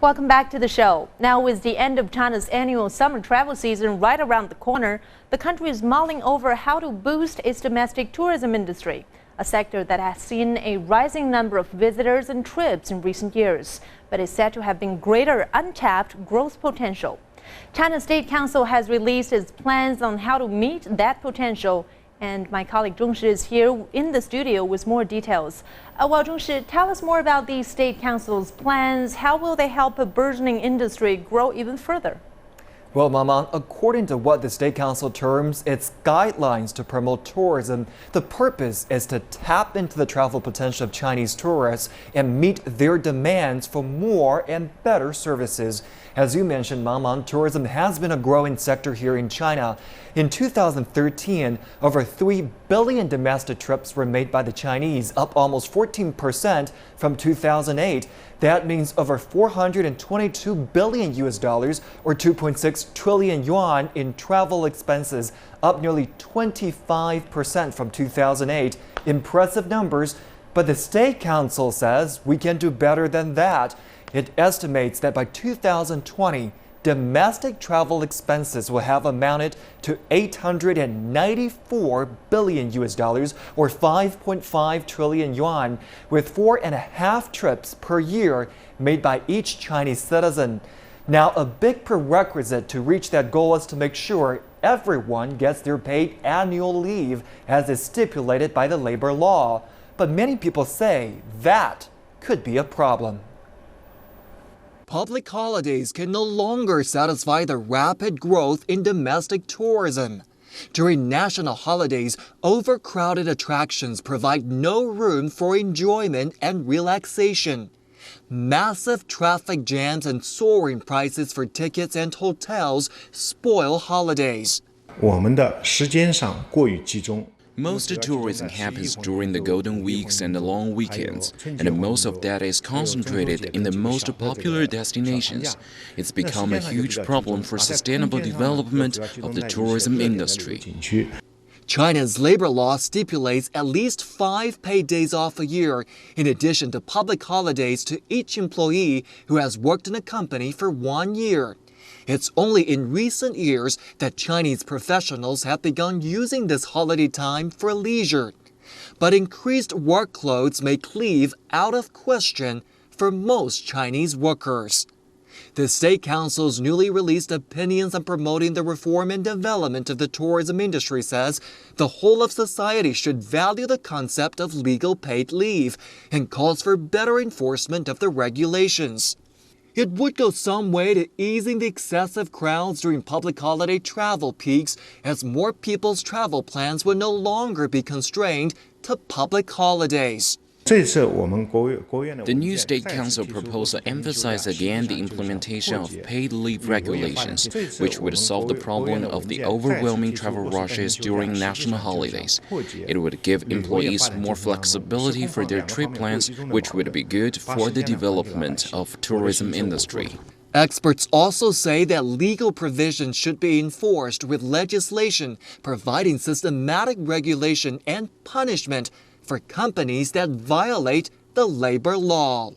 Welcome back to the show. Now, with the end of China's annual summer travel season right around the corner, the country is mulling over how to boost its domestic tourism industry, a sector that has seen a rising number of visitors and trips in recent years, but is said to have been greater untapped growth potential. China's State Council has released its plans on how to meet that potential, and my colleague Zhong Shi is here in the studio with more details. Well, Zhong Shi, tell us more about the State Council's plans. How will they help a burgeoning industry grow even further? Well, Mama, according to what the State Council terms its guidelines to promote tourism, the purpose is to tap into the travel potential of Chinese tourists and meet their demands for more and better services. As you mentioned, Mama, tourism has been a growing sector here in China. In 2013, over 3 billion domestic trips were made by the Chinese, up almost 14% from 2008. That means over 422 billion US dollars or 2.6 trillion yuan in travel expenses, up nearly 25% from 2008. Impressive numbers, but the State Council says we can do better than that. It estimates that by 2020, domestic travel expenses will have amounted to 894 billion US dollars or 5.5 trillion yuan, with 4.5 trips per year made by each Chinese citizen. Now, a big prerequisite to reach that goal is to make sure everyone gets their paid annual leave as is stipulated by the labor law. But many people say that could be a problem. Public holidays can no longer satisfy the rapid growth in domestic tourism. During national holidays, overcrowded attractions provide no room for enjoyment and relaxation. Massive traffic jams and soaring prices for tickets and hotels spoil holidays. Most tourism happens during the golden weeks and the long weekends, and most of that is concentrated in the most popular destinations. It's become a huge problem for sustainable development of the tourism industry. China's labor law stipulates at least 5 paid days off a year, in addition to public holidays to each employee who has worked in a company for 1 year. It's only in recent years that Chinese professionals have begun using this holiday time for leisure. But increased workloads make leave out of question for most Chinese workers. The State Council's newly released opinions on promoting the reform and development of the tourism industry says the whole of society should value the concept of legal paid leave and calls for better enforcement of the regulations. It would go some way to easing the excessive crowds during public holiday travel peaks, as more people's travel plans would no longer be constrained to public holidays. The new State Council proposal emphasized again the implementation of paid leave regulations, which would solve the problem of the overwhelming travel rushes during national holidays. It would give employees more flexibility for their trip plans, which would be good for the development of tourism industry. Experts also say that legal provisions should be enforced with legislation providing systematic regulation and punishment for companies that violate the labor law.